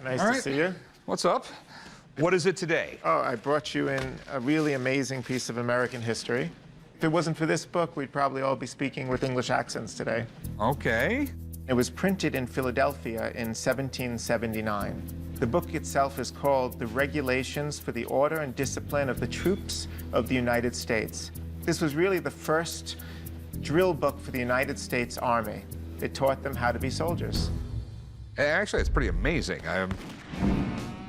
Nice to see you. What's up? What is it today? Oh, I brought you in a really amazing piece of American history. If it wasn't for this book, we'd probably all be speaking with English accents today. Okay. It was printed in Philadelphia in 1779. The book itself is called The Regulations for the Order and Discipline of the Troops of the United States. This was really the first drill book for the United States Army. It taught them how to be soldiers. Actually, it's pretty amazing.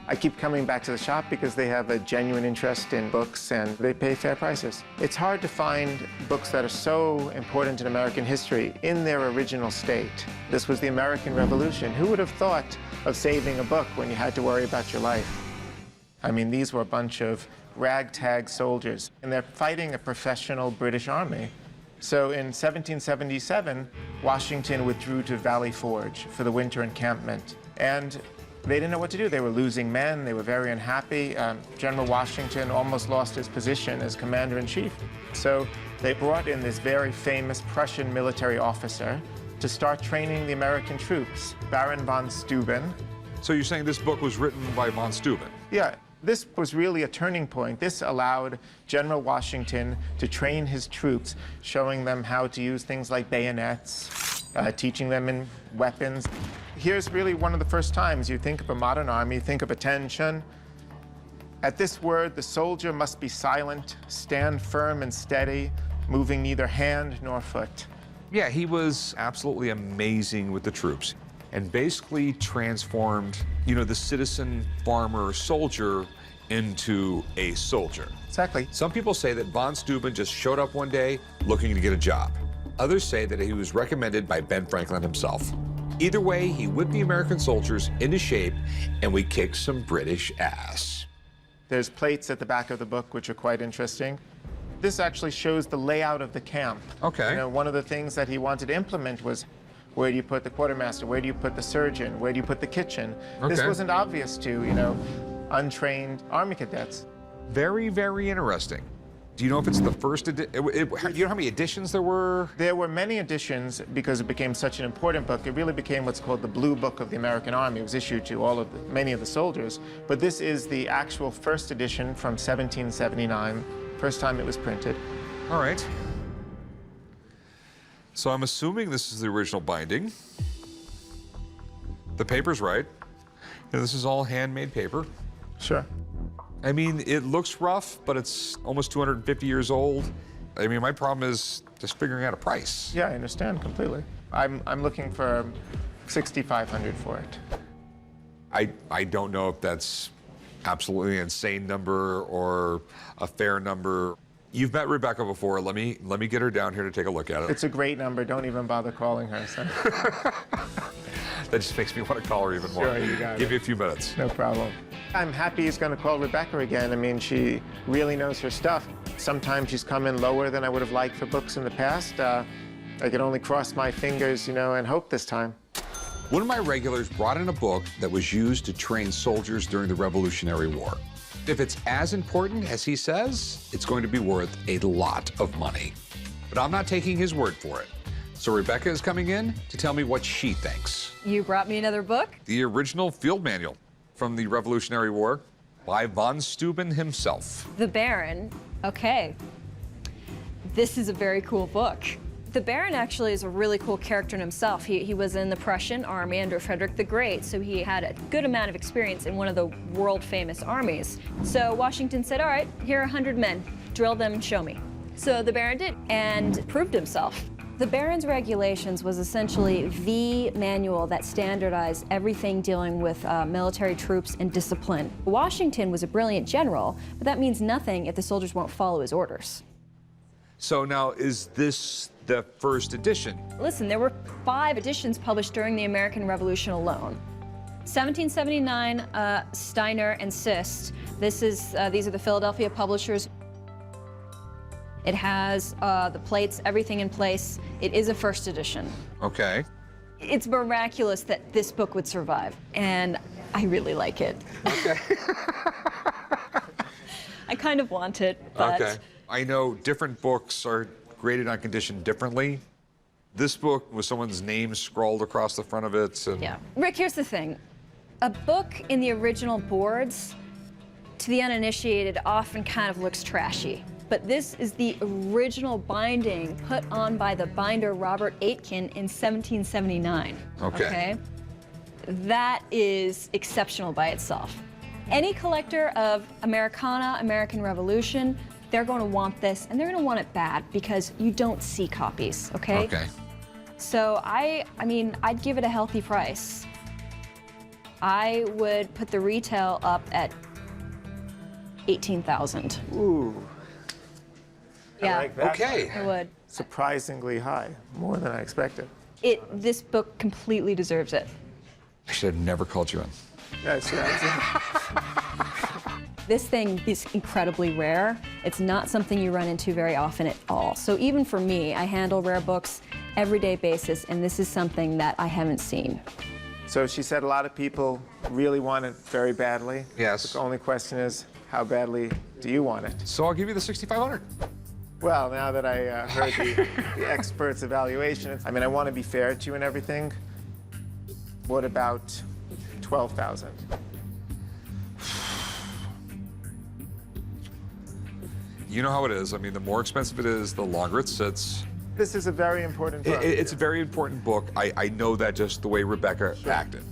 I keep coming back to the shop because they have a genuine interest in books and they pay fair prices. It's hard to find books that are so important in American history in their original state. This was the American Revolution. Who would have thought of saving a book when you had to worry about your life? I mean, these were a bunch of ragtag soldiers, and they're fighting a professional British army. So in 1777, Washington withdrew to Valley Forge for the winter encampment. And they didn't know what to do. They were losing men. They were very unhappy. General Washington almost lost his position as commander-in-chief. So they brought in this very famous Prussian military officer to start training the American troops, Baron von Steuben. So you're saying this book was written by von Steuben? Yeah. This was really a turning point. This allowed General Washington to train his troops, showing them how to use things like bayonets, teaching them in weapons. Here's really one of the first times you think of a modern army, think of attention. At this word, the soldier must be silent, stand firm and steady, moving neither hand nor foot. Yeah, he was absolutely amazing with the troops and basically transformed, you know, the citizen farmer soldier into a soldier. Exactly. Some people say that von Steuben just showed up one day looking to get a job. Others say that he was recommended by Ben Franklin himself. Either way, he whipped the American soldiers into shape, and we kicked some British ass. There's plates at the back of the book which are quite interesting. This actually shows the layout of the camp. Okay. You know, one of the things that he wanted to implement was, where do you put the quartermaster? Where do you put the surgeon? Where do you put the kitchen? Okay. This wasn't obvious to, you know, untrained Army cadets. Very, very interesting. Do you know if it's the first edition? Do you know how many editions there were? There were many editions because it became such an important book. It really became what's called the Blue Book of the American Army. It was issued to many of the soldiers. But this is the actual first edition from 1779, first time it was printed. All right. So I'm assuming this is the original binding. The paper's right. And this is all handmade paper. Sure. I mean, it looks rough, but it's almost 250 years old. I mean, my problem is just figuring out a price. Yeah, I understand completely. I'm looking for $6,500 for it. I don't know if that's absolutely an insane number or a fair number. You've met Rebecca before. Let me get her down here to take a look at it. It's a great number. Don't even bother calling her. So. That just makes me want to call her even more. Sure, you got it. Give you a few minutes. No problem. I'm happy he's going to call Rebecca again. I mean, she really knows her stuff. Sometimes she's come in lower than I would have liked for books in the past. I could only cross my fingers, you know, and hope this time. One of my regulars brought in a book that was used to train soldiers during the Revolutionary War. If it's as important as he says, it's going to be worth a lot of money. But I'm not taking his word for it. So Rebecca is coming in to tell me what she thinks. You brought me another book? The original field manual from the Revolutionary War by von Steuben himself. The Baron. Okay. This is a very cool book. The Baron actually is a really cool character in himself. He was in the Prussian army under Frederick the Great, so he had a good amount of experience in one of the world-famous armies. So Washington said, all right, here are 100 men. Drill them and show me. So the Baron did and proved himself. The Baron's Regulations was essentially the manual that standardized everything dealing with military troops and discipline. Washington was a brilliant general, but that means nothing if the soldiers won't follow his orders. So now, is this the first edition? Listen, there were 5 editions published during the American Revolution alone. 1779, Steiner and Sist. These are the Philadelphia publishers. It has the plates, everything in place. It is a first edition. Okay. It's miraculous that this book would survive, and I really like it. Okay. I kind of want it, but... Okay. I know different books are graded on condition differently. This book with someone's name scrawled across the front of it. And... Yeah. Rick, here's the thing. A book in the original boards, to the uninitiated, often kind of looks trashy. But this is the original binding put on by the binder Robert Aitken in 1779. Okay. That is exceptional by itself. Any collector of Americana, American Revolution, they're going to want this, and they're going to want it bad because you don't see copies, okay? Okay. So I mean, I'd give it a healthy price. I would put the retail up at $18,000. Ooh. Yeah. I like that. Okay. I would. Surprisingly high, more than I expected. This book completely deserves it. I should have never called you in. Yes, This thing is incredibly rare. It's not something you run into very often at all. So even for me, I handle rare books everyday basis, and this is something that I haven't seen. So she said a lot of people really want it very badly. Yes. The only question is, how badly do you want it? So I'll give you the $6,500. Well, now that I heard the expert's evaluation, I mean, I want to be fair to you and everything. What about 12,000? You know how it is. I mean, the more expensive it is, the longer it sits. This is a very important book. It's a very important book. I know that just the way Rebecca acted.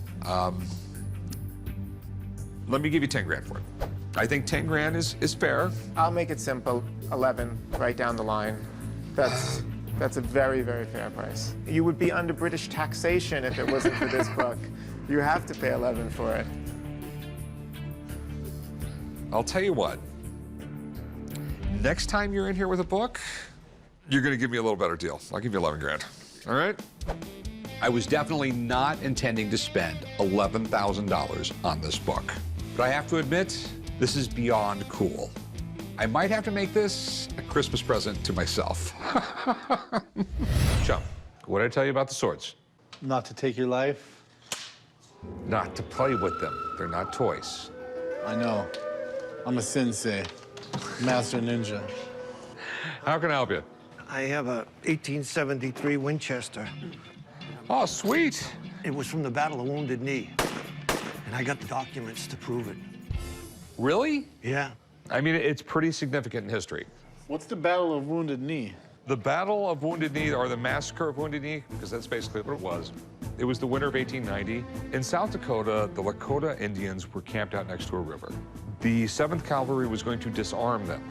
Let me give you 10 grand for it. I think 10 grand is fair. I'll make it simple. 11, right down the line. That's a very, very fair price. You would be under British taxation if it wasn't for this book. You have to pay 11 for it. I'll tell you what. Next time you're in here with a book, you're gonna give me a little better deal. I'll give you 11 grand, all right? I was definitely not intending to spend $11,000 on this book. But I have to admit, this is beyond cool. I might have to make this a Christmas present to myself. Chum, what did I tell you about the swords? Not to take your life? Not to play with them. They're not toys. I know. I'm a sensei, master ninja. How can I help you? I have a 1873 Winchester. Oh, sweet. It was from the Battle of Wounded Knee. And I got the documents to prove it. Really? Yeah. I mean, it's pretty significant in history. What's the Battle of Wounded Knee? The Battle of Wounded Knee, or the Massacre of Wounded Knee, because that's basically what it was. It was the winter of 1890. In South Dakota, the Lakota Indians were camped out next to a river. The 7th Cavalry was going to disarm them.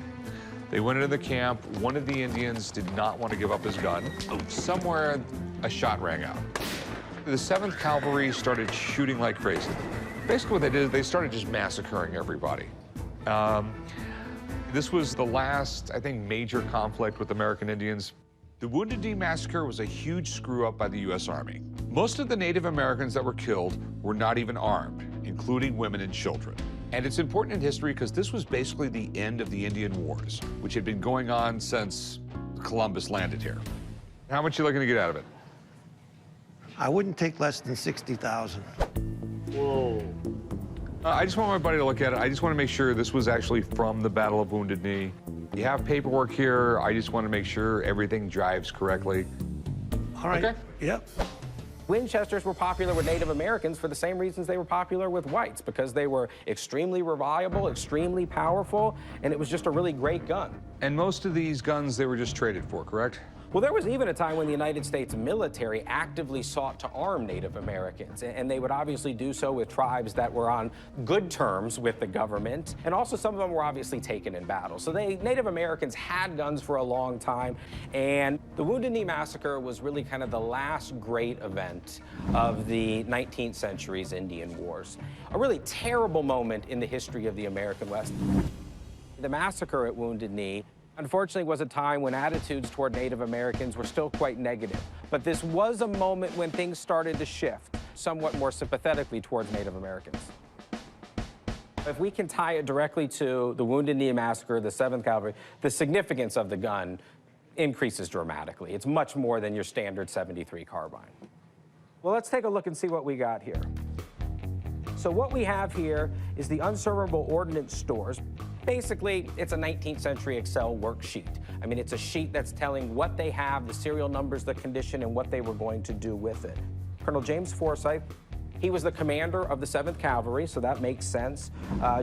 They went into the camp. One of the Indians did not want to give up his gun. Somewhere, a shot rang out. The 7th Cavalry started shooting like crazy. Basically what they did is they started just massacring everybody. This was the last, I think, major conflict with American Indians. The Wounded Knee Massacre was a huge screw-up by the U.S. Army. Most of the Native Americans that were killed were not even armed, including women and children. And it's important in history because this was basically the end of the Indian Wars, which had been going on since Columbus landed here. How much are you looking to get out of it? I wouldn't take less than 60,000. Whoa. I just want my buddy to look at it. I just want to make sure this was actually from the Battle of Wounded Knee. You have paperwork here. I just want to make sure everything drives correctly. All right. Okay. Yep. Winchesters were popular with Native Americans for the same reasons they were popular with whites, because they were extremely reliable, extremely powerful, and it was just a really great gun. And most of these guns, they were just traded for, correct? Well, there was even a time when the United States military actively sought to arm Native Americans, and they would obviously do so with tribes that were on good terms with the government, and also some of them were obviously taken in battle. So Native Americans had guns for a long time, and the Wounded Knee Massacre was really kind of the last great event of the 19th century's Indian Wars. A really terrible moment in the history of the American West. The massacre at Wounded Knee, unfortunately, was a time when attitudes toward Native Americans were still quite negative. But this was a moment when things started to shift somewhat more sympathetically towards Native Americans. If we can tie it directly to the Wounded Knee Massacre, the 7th Cavalry, the significance of the gun increases dramatically. It's much more than your standard .73 carbine. Well, let's take a look and see what we got here. So what we have here is the unservable ordnance stores. Basically, it's a 19th century Excel worksheet. I mean, it's a sheet that's telling what they have, the serial numbers, the condition, and what they were going to do with it. Colonel James Forsyth, He was the commander of the 7th Cavalry, so that makes sense.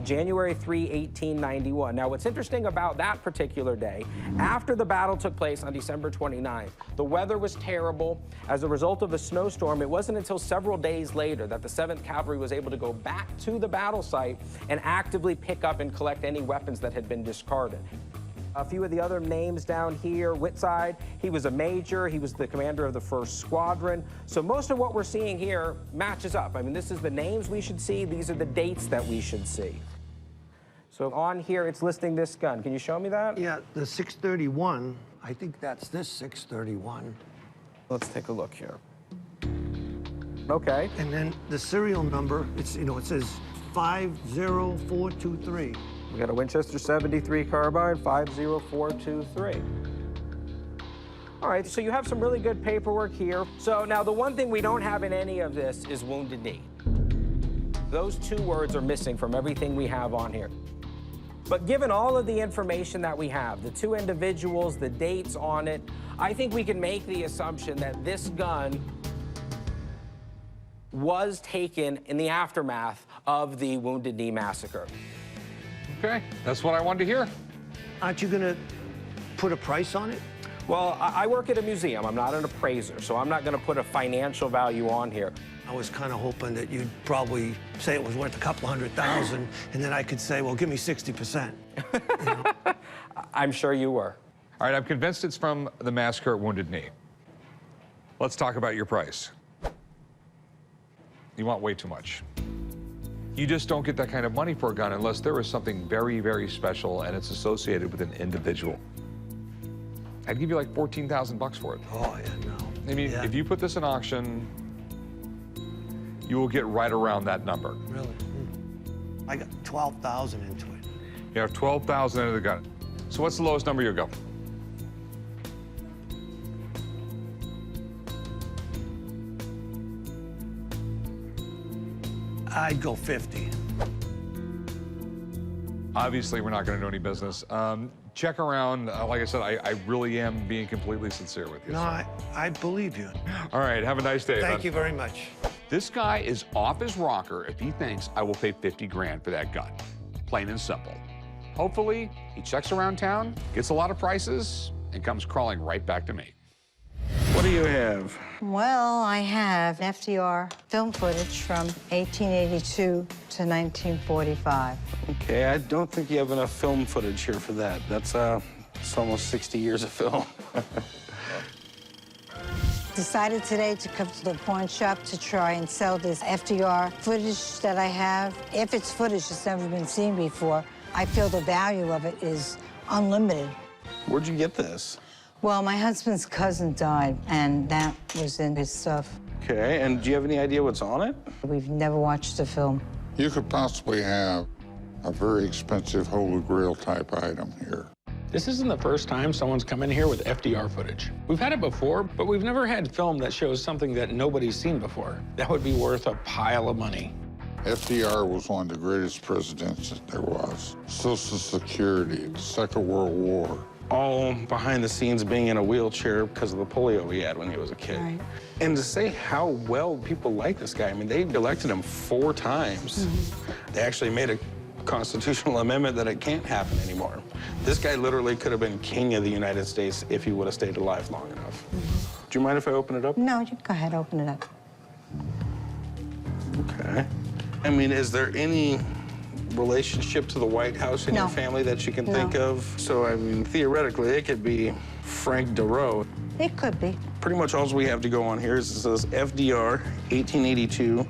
January 3, 1891. Now, what's interesting about that particular day, after the battle took place on December 29th, the weather was terrible. As a result of a snowstorm, it wasn't until several days later that the 7th Cavalry was able to go back to the battle site and actively pick up and collect any weapons that had been discarded. A few of the other names down here, Whitside, he was a major, he was the commander of the 1st Squadron. So most of what we're seeing here matches up. I mean, this is the names we should see, these are the dates that we should see. So on here, it's listing this gun. Can you show me that? Yeah, the 631, I think that's this 631. Let's take a look here. Okay. And then the serial number, it's, you know, it says 50423. We got a Winchester 73 carbine, 50423. All right, so you have some really good paperwork here. So now the one thing we don't have in any of this is wounded knee. Those 2 words are missing from everything we have on here. But given all of the information that we have, the 2 individuals, the dates on it, I think we can make the assumption that this gun was taken in the aftermath of the Wounded Knee Massacre. Okay, that's what I wanted to hear. Aren't you gonna put a price on it? Well, I work at a museum. I'm not an appraiser, so I'm not gonna put a financial value on here. I was kind of hoping that you'd probably say it was worth a couple $100,000, and then I could say, well, give me 60%. You know? I'm sure you were. All right, I'm convinced it's from the Massacre at Wounded Knee. Let's talk about your price. You want way too much. You just don't get that kind of money for a gun unless there is something very, very special and it's associated with an individual. I'd give you like 14,000 bucks for it. Oh, yeah, no. I mean, Yeah. if you put this in auction, you will get right around that number. Really? I got 12,000 into it. You have 12,000 into the gun. So what's the lowest number you'll go? I'd go 50. Obviously, we're not going to do any business. Check around. Like I said, I really am being completely sincere with you. No, so. I believe you. All right, have a nice day. Thank bud. you very much. This guy is off his rocker if he thinks I will pay 50 grand for that gun. Plain and simple. Hopefully, he checks around town, gets a lot of prices, and comes crawling right back to me. What do you have? Well, I have FDR film footage from 1882 to 1945. Okay, I don't think you have enough film footage here for that. That's it's almost 60 years of film. Decided today to come to the pawn shop to try and sell this FDR footage that I have. If it's footage that's never been seen before, I feel the value of it is unlimited. Where'd you get this? Well, my husband's cousin died, and that was in his stuff. Okay, and do you have any idea what's on it? We've never watched the film. You could possibly have a very expensive Holy Grail type item here. This isn't the first time someone's come in here with FDR footage. We've had it before, but we've never had film that shows something that nobody's seen before. That would be worth a pile of money. FDR was one of the greatest presidents that there was. Social Security, the Second World War. All behind the scenes being in a wheelchair because of the polio he had when he was a kid. Right. And to say how well people like this guy, I mean, they elected him 4 times. They actually made a constitutional amendment that it can't happen anymore. This guy literally could have been king of the United States if he would have stayed alive long enough. Do you mind if I open it up? No, you go ahead, open it up. Okay. I mean, is there any relationship to the White House in No. your family that you can No. think of? So, I mean, theoretically, it could be Frank DeRoe. It could be. Pretty much all we have to go on here is it says FDR 1882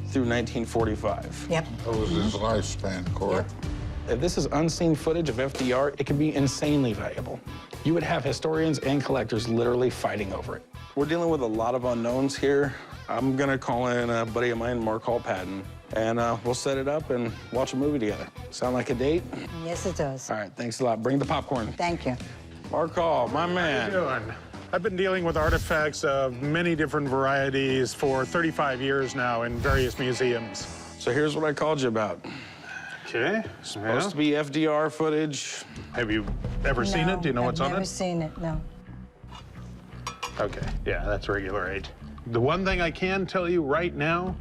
through 1945. Yep. That was his lifespan, Corey. If this is unseen footage of FDR, it could be insanely valuable. You would have historians and collectors literally fighting over it. We're dealing with a lot of unknowns here. I'm gonna call in a buddy of mine, Mark Hall Patton, and we'll set it up and watch a movie together. Sound like a date? Yes, it does. All right, thanks a lot. Bring the popcorn. Thank you. Mark Hall, my man. How you doing? I've been dealing with artifacts of many different varieties for 35 years now in various museums. So here's what I called you about. Okay. Supposed to be FDR footage. Have you ever seen it? Do you know what's I've on never it? seen it, no. Okay, yeah, that's regular age. The one thing I can tell you right now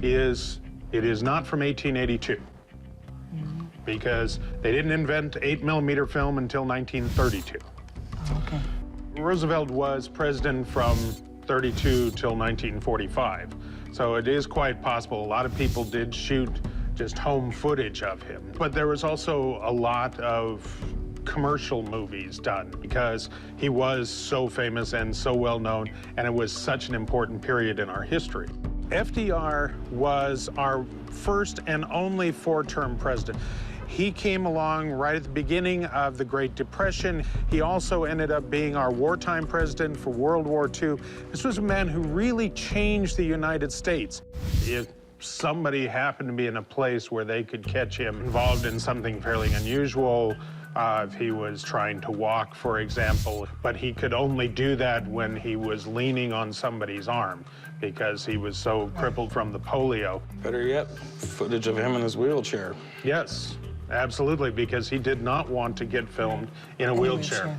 is it is not from 1882 because they didn't invent 8mm film until 1932. Oh, okay. Roosevelt was president from 32 till 1945, so it is quite possible. A lot of people did shoot just home footage of him, but there was also a lot of commercial movies done because he was so famous and so well known, and it was such an important period in our history. FDR was our first and only four-term president. He came along right at the beginning of the Great Depression. He also ended up being our wartime president for World War II. This was a man who really changed the United States. If somebody happened to be in a place where they could catch him involved in something fairly unusual, if he was trying to walk, for example, but he could only do that when he was leaning on somebody's arm because he was so crippled from the polio. Better yet, footage of him in his wheelchair. Yes, absolutely, because he did not want to get filmed in a wheelchair.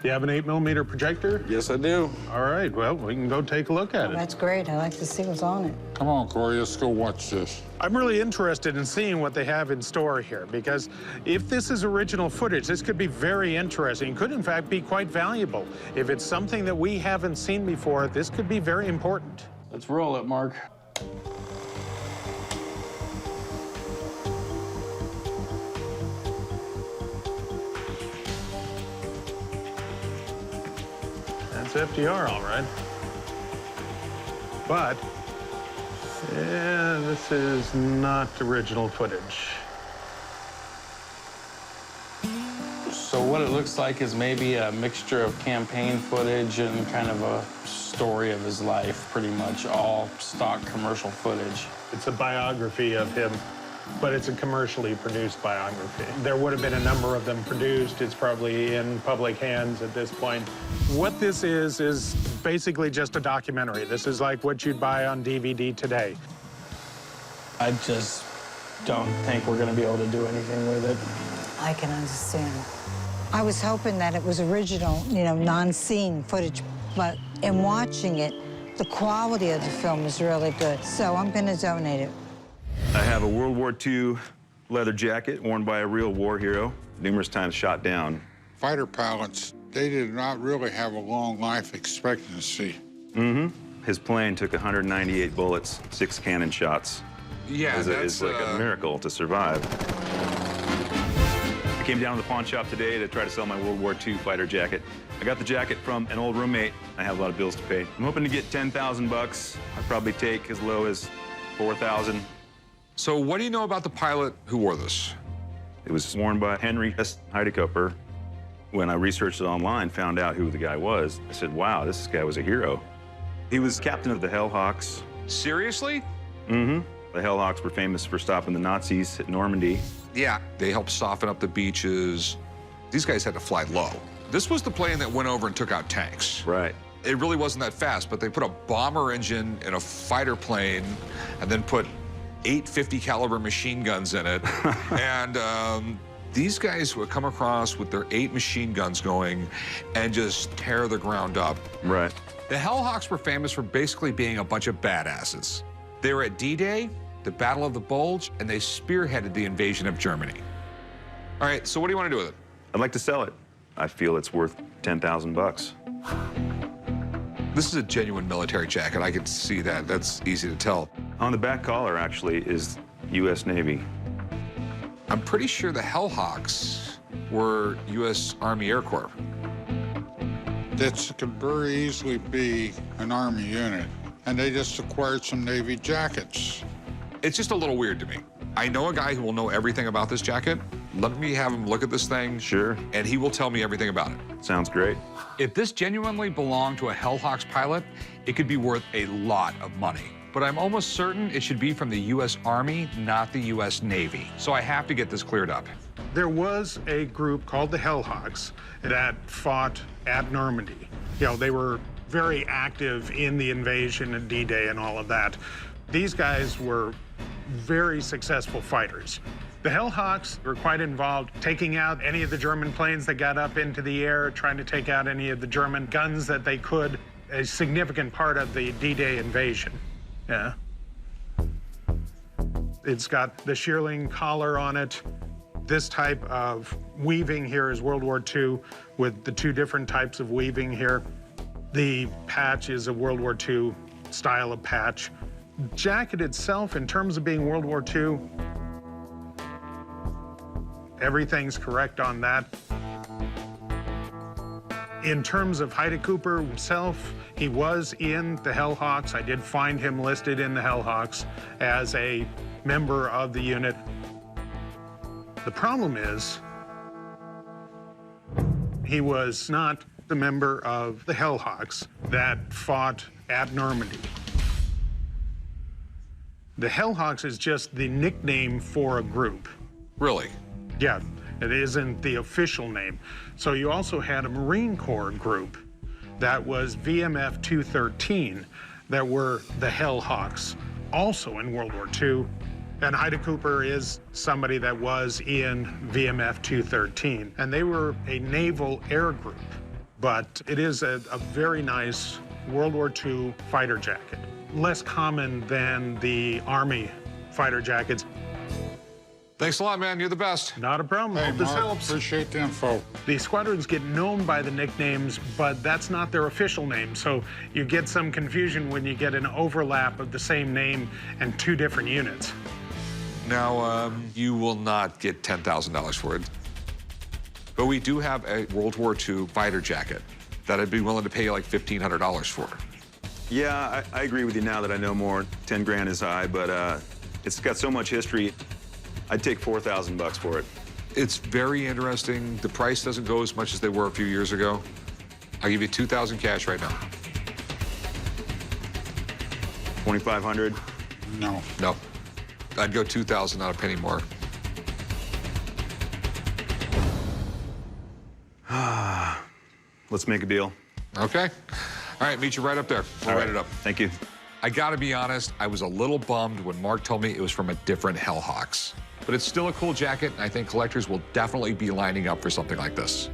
Do you have an 8mm projector? Yes, I do. All right, well, we can go take a look at it. That's great. I like to see what's on it. Come on, Corey, let's go watch this. I'm really interested in seeing what they have in store here, because if this is original footage, this could be very interesting. It could, in fact, be quite valuable. If it's something that we haven't seen before, this could be very important. Let's roll it, Mark. That's FDR, all right. But, yeah, this is not original footage. So what it looks like is maybe a mixture of campaign footage and kind of a story of his life, pretty much all stock commercial footage. It's a biography of him, but it's a commercially produced biography. There would have been a number of them produced. It's probably in public hands at this point. What this is basically just a documentary. This is like what you'd buy on DVD today. I just don't think we're going to be able to do anything with it. I can understand. I was hoping that it was original, you know, non-scene footage, but in watching it, the quality of the film is really good, so I'm going to donate it. I have a World War II leather jacket worn by a real war hero, numerous times shot down. Fighter pilots, they did not really have a long life expectancy. His plane took 198 bullets, 6 cannon shots. Yeah, It's like a miracle to survive. I came down to the pawn shop today to try to sell my World War II fighter jacket. I got the jacket from an old roommate. I have a lot of bills to pay. I'm hoping to get 10,000 bucks. I'd probably take as low as 4,000. So what do you know about the pilot who wore this? It was worn by Henry S. Heidekoper. When I researched it online, found out who the guy was, I said, wow, this guy was a hero. He was captain of the Hellhawks. Seriously? The Hellhawks were famous for stopping the Nazis at Normandy. Yeah, they helped soften up the beaches. These guys had to fly low. This was the plane that went over and took out tanks. Right. It really wasn't that fast, but they put a bomber engine in a fighter plane and then put 850 caliber machine guns in it. And these guys would come across with their 8 machine guns going and just tear the ground up. Right. The Hellhawks were famous for basically being a bunch of badasses. They were at D-Day, the Battle of the Bulge, and they spearheaded the invasion of Germany. All right, so what do you want to do with it? I'd like to sell it. I feel it's worth 10,000 bucks. This is a genuine military jacket. I could see that. That's easy to tell. On the back collar, actually, is U.S. Navy. I'm pretty sure the Hellhawks were U.S. Army Air Corps. This could very easily be an Army unit, and they just acquired some Navy jackets. It's just a little weird to me. I know a guy who will know everything about this jacket. Let me have him look at this thing. Sure. And he will tell me everything about it. Sounds great. If this genuinely belonged to a Hellhawks pilot, it could be worth a lot of money. But I'm almost certain it should be from the U.S. Army, not the U.S. Navy. So I have to get this cleared up. There was a group called the Hellhawks that fought at Normandy. You know, they were very active in the invasion and D-Day and all of that. These guys were very successful fighters. The Hellhawks were quite involved taking out any of the German planes that got up into the air, trying to take out any of the German guns that they could, a significant part of the D-Day invasion. Yeah. It's got the shearling collar on it. This type of weaving here is World War II with the two different types of weaving here. The patch is a World War II style of patch. Jacket itself, in terms of being World War II, everything's correct on that. In terms of Heide Cooper himself, he was in the Hellhawks. I did find him listed in the Hellhawks as a member of the unit. The problem is, he was not the member of the Hellhawks that fought at Normandy. The Hellhawks is just the nickname for a group. Really? Yeah, it isn't the official name. So you also had a Marine Corps group that was VMF 213 that were the Hellhawks, also in World War II. And Heide Cooper is somebody that was in VMF 213. And they were a naval air group, but it is a very nice World War II fighter jacket. Less common than the Army fighter jackets. Thanks a lot, man. You're the best. Not a problem. Hey, Hope this Mark, helps. appreciate the info. The squadrons get known by the nicknames, but that's not their official name. So you get some confusion when you get an overlap of the same name and two different units. Now, you will not get $10,000 for it. But we do have a World War II fighter jacket that I'd be willing to pay you like $1,500 for. Yeah, I agree with you now that I know more. 10 grand is high, but it's got so much history. I'd take 4,000 bucks for it. It's very interesting. The price doesn't go as much as they were a few years ago. I'll give you 2,000 cash right now. 2,500? No. No. I'd go 2,000, not a penny more. Let's make a deal. Okay. All right, meet you right up there. We'll write it up. Thank you. I gotta be honest, I was a little bummed when Mark told me it was from a different Hellhawks. But it's still a cool jacket, and I think collectors will definitely be lining up for something like this.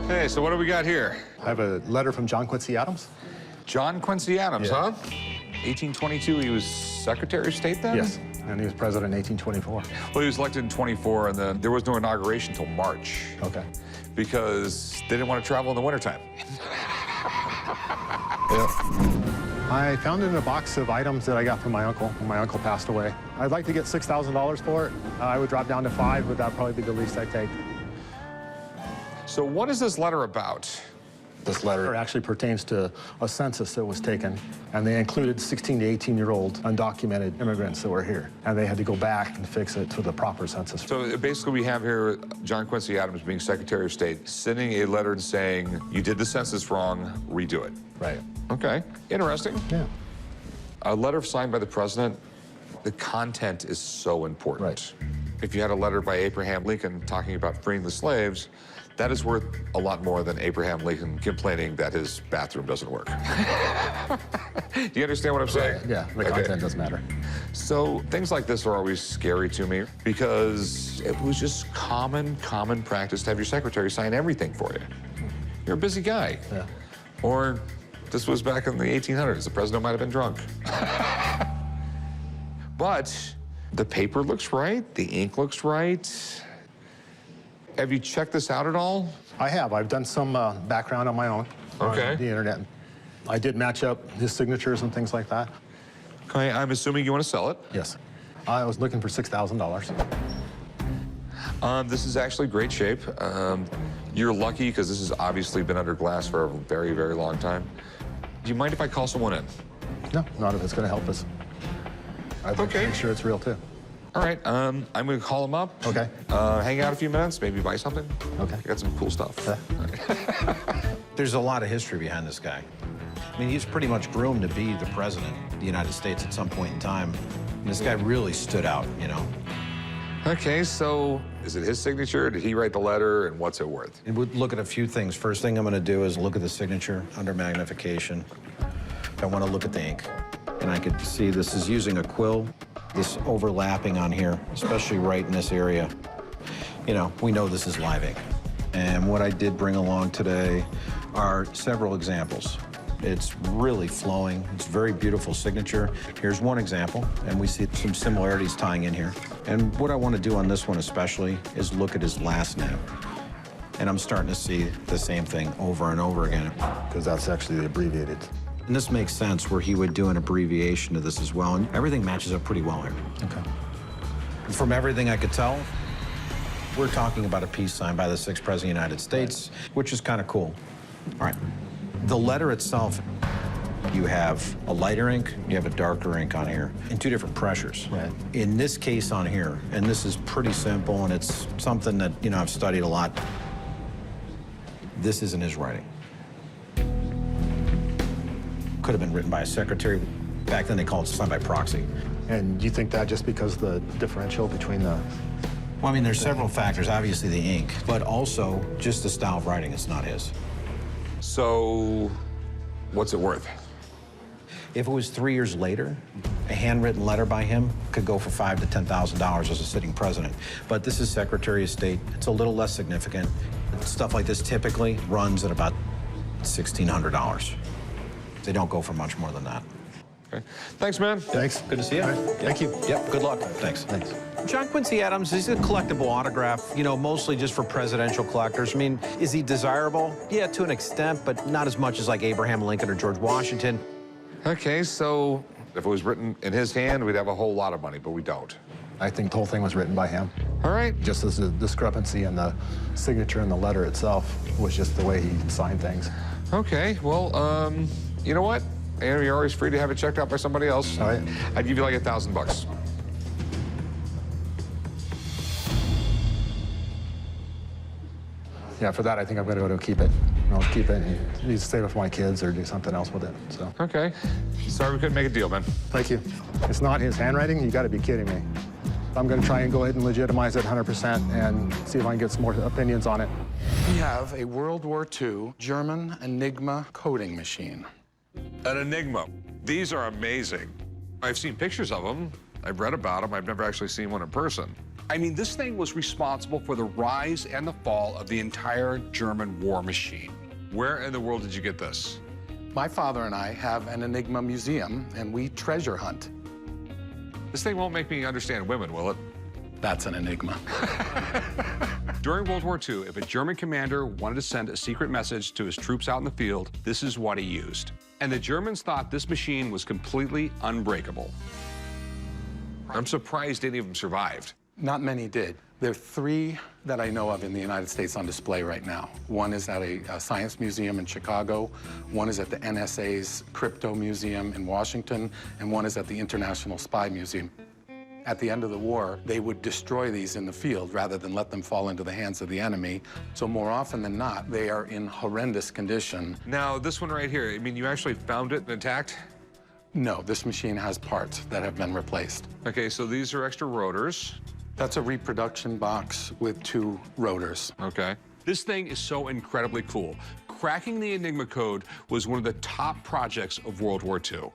Hey, so what do we got here? I have a letter from John Quincy Adams. John Quincy Adams, huh? 1822, he was Secretary of State then? Yes, and he was president in 1824. Well, he was elected in 24, and then there was no inauguration until March. Okay. Because they didn't want to travel in the wintertime. I found it in a box of items that I got from my uncle when my uncle passed away. I'd like to get $6,000 for it. I would drop down to $5,000, but that'd probably be the least I'd take. So what is this letter about? This letter actually pertains to a census that was taken, and they included 16 to 18-year-old undocumented immigrants that were here, and they had to go back and fix it to the proper census. So basically we have here John Quincy Adams being Secretary of State, sending a letter saying, you did the census wrong, redo it. Right. Okay, interesting. Yeah. A letter signed by the president, the content is so important. Right. If you had a letter by Abraham Lincoln talking about freeing the slaves, that is worth a lot more than Abraham Lincoln complaining that his bathroom doesn't work. Do you understand what I'm saying? Yeah, the content does matter. So things like this are always scary to me because it was just common practice to have your secretary sign everything for you. You're a busy guy. Yeah. Or this was back in the 1800s. The president might have been drunk. But the paper looks right. The ink looks right. Have you checked this out at all? I have. I've done some background on my own on the internet. I did match up his signatures and things like that. Okay, I'm assuming you want to sell it. Yes. I was looking for $6,000. This is actually great shape. You're lucky because this has obviously been under glass for a very, very long time. Do you mind if I call someone in? No, not if it's going to help us. I'd like to make sure it's real, too. All right, I'm going to call him up. Okay. Hang out a few minutes, maybe buy something. Okay. I got some cool stuff. There's a lot of history behind this guy. I mean, he's pretty much groomed to be the president of the United States at some point in time. And this guy really stood out, you know. Okay, so is it his signature? Did he write the letter, and what's it worth? And we'll look at a few things. First thing I'm going to do is look at the signature under magnification. I want to look at the ink. And I could see this is using a quill, this overlapping on here, especially right in this area. You know, we know this is live ink. And what I did bring along today are several examples. It's really flowing. It's a very beautiful signature. Here's one example, and we see some similarities tying in here. And what I want to do on this one especially is look at his last name. And I'm starting to see the same thing over and over again. Because that's actually abbreviated. And this makes sense where he would do an abbreviation to this as well, and everything matches up pretty well here. Okay. From everything I could tell, we're talking about a peace sign by the 6th President of the United States, which is kind of cool. All right. The letter itself, you have a lighter ink, you have a darker ink on here, in 2 different pressures. Right. In this case on here, and this is pretty simple, and it's something that, you know, I've studied a lot, this isn't his writing. Could have been written by a secretary. Back then, they called it sign by proxy. And you think that just because the differential between the... Well, I mean, there's several factors. Obviously, the ink, but also just the style of writing. It's not his. So, what's it worth? If it was 3 years later, a handwritten letter by him could go for $5,000 to $10,000 as a sitting president. But this is Secretary of State. It's a little less significant. Stuff like this typically runs at about $1,600. They don't go for much more than that. Okay. Thanks, man. Thanks. Good to see you. Right. Thank you. Yep, good luck. Thanks. Thanks. John Quincy Adams is a collectible autograph, you know, mostly just for presidential collectors. I mean, is he desirable? Yeah, to an extent, but not as much as like Abraham Lincoln or George Washington. Okay, so if it was written in his hand, we'd have a whole lot of money, but we don't. I think the whole thing was written by him. All right. Just as the discrepancy in the signature and the letter itself was just the way he signed things. Okay, well, you know what? And you're always free to have it checked out by somebody else. All right. I'd give you like $1,000. Yeah, for that, I think I'm going to go to keep it. I'll keep it and either save it for my kids or do something else with it, so. Okay. Sorry we couldn't make a deal, man. Thank you. It's not his handwriting? You got to be kidding me. I'm going to try and go ahead and legitimize it 100% and see if I can get some more opinions on it. We have a World War II German Enigma coding machine. An Enigma. These are amazing. I've seen pictures of them. I've read about them. I've never actually seen one in person. I mean, this thing was responsible for the rise and the fall of the entire German war machine. Where in the world did you get this? My father and I have an Enigma museum, and we treasure hunt. This thing won't make me understand women, will it? That's an Enigma. During World War II, if a German commander wanted to send a secret message to his troops out in the field, this is what he used. And the Germans thought this machine was completely unbreakable. I'm surprised any of them survived. Not many did. There are 3 that I know of in the United States on display right now. One is at a science museum in Chicago, one is at the NSA's Crypto Museum in Washington, and one is at the International Spy Museum. At the end of the war, they would destroy these in the field rather than let them fall into the hands of the enemy. So more often than not, they are in horrendous condition. Now, this one right here, I mean, you actually found it intact? No, this machine has parts that have been replaced. Okay, so these are extra rotors. That's a reproduction box with 2 rotors. Okay. This thing is so incredibly cool. Cracking the Enigma code was one of the top projects of World War II.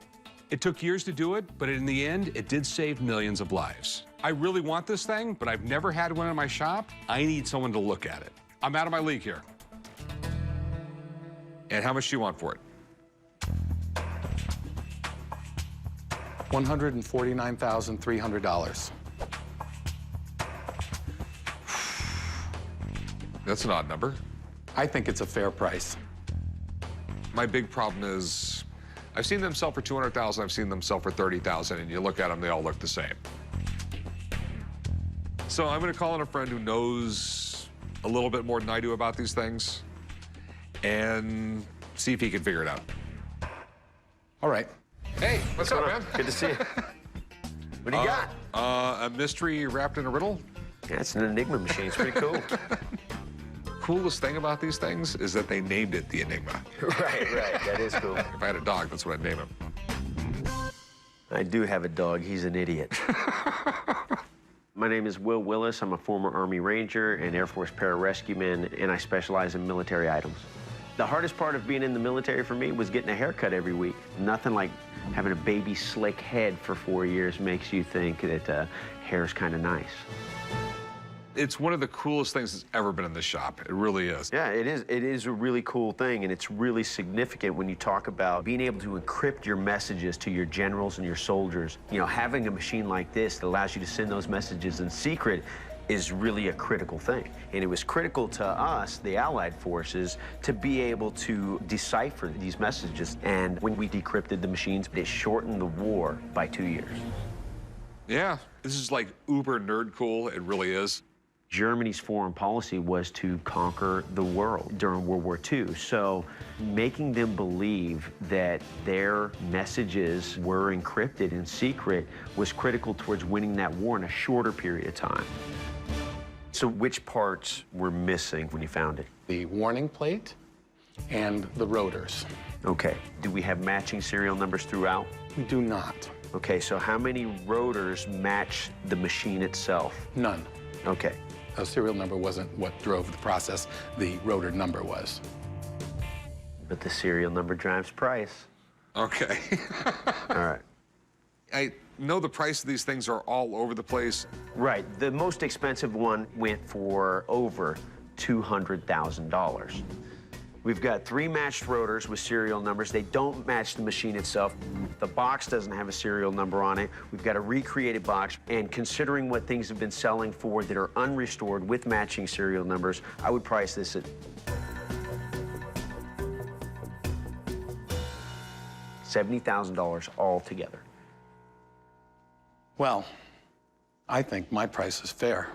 It took years to do it, but in the end, it did save millions of lives. I really want this thing, but I've never had one in my shop. I need someone to look at it. I'm out of my league here. And how much do you want for it? $149,300. That's an odd number. I think it's a fair price. My big problem is I've seen them sell for $200,000, I've seen them sell for $30,000, and you look at them, they all look the same. So I'm gonna call in a friend who knows a little bit more than I do about these things and see if he can figure it out. All right. Hey, what's up, man? Good to see you. What do you got? A mystery wrapped in a riddle? Yeah, it's an Enigma machine. It's pretty cool. Coolest thing about these things is that they named it the Enigma. Right. That is cool. If I had a dog, that's what I'd name him. I do have a dog. He's an idiot. My name is Will Willis. I'm a former Army Ranger and Air Force pararescueman, and I specialize in military items. The hardest part of being in the military for me was getting a haircut every week. Nothing like having a baby slick head for 4 years makes you think that hair's kind of nice. It's one of the coolest things that's ever been in this shop. It really is. Yeah, it is. It is a really cool thing, and it's really significant when you talk about being able to encrypt your messages to your generals and your soldiers. You know, having a machine like this that allows you to send those messages in secret is really a critical thing. And it was critical to us, the Allied forces, to be able to decipher these messages. And when we decrypted the machines, it shortened the war by 2 years. Yeah, this is like uber nerd cool. It really is. Germany's foreign policy was to conquer the world during World War II. So making them believe that their messages were encrypted in secret was critical towards winning that war in a shorter period of time. So which parts were missing when you found it? The warning plate and the rotors. Okay. Do we have matching serial numbers throughout? We do not. Okay, so how many rotors match the machine itself? None. Okay. A serial number wasn't what drove the process. The rotor number was. But the serial number drives price. Okay. All right. I know the price of these things are all over the place. Right. The most expensive one went for over $200,000. We've got 3 matched rotors with serial numbers. They don't match the machine itself. The box doesn't have a serial number on it. We've got a recreated box. And considering what things have been selling for that are unrestored with matching serial numbers, I would price this at $70,000 altogether. Well, I think my price is fair.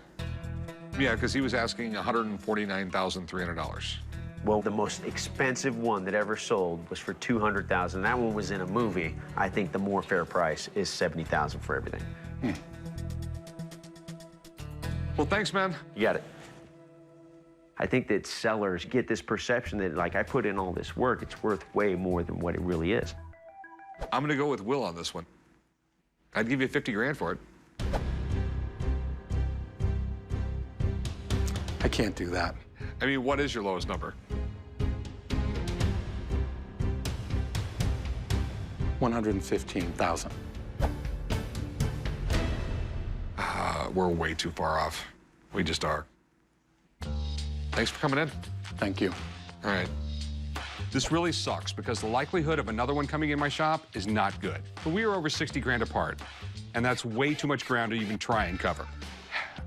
Yeah, because he was asking $149,300. Well, the most expensive one that ever sold was for $200,000. That one was in a movie. I think the more fair price is $70,000 for everything. Well, thanks, man. You got it. I think that sellers get this perception that, like, I put in all this work, it's worth way more than what it really is. I'm going to go with Will on this one. I'd give you 50 grand for it. I can't do that. I mean, what is your lowest number? 115,000. We're way too far off. We just are. Thanks for coming in. Thank you. All right. This really sucks because the likelihood of another one coming in my shop is not good. But we are over 60 grand apart, and that's way too much ground to even try and cover.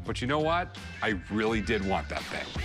But you know what? I really did want that thing.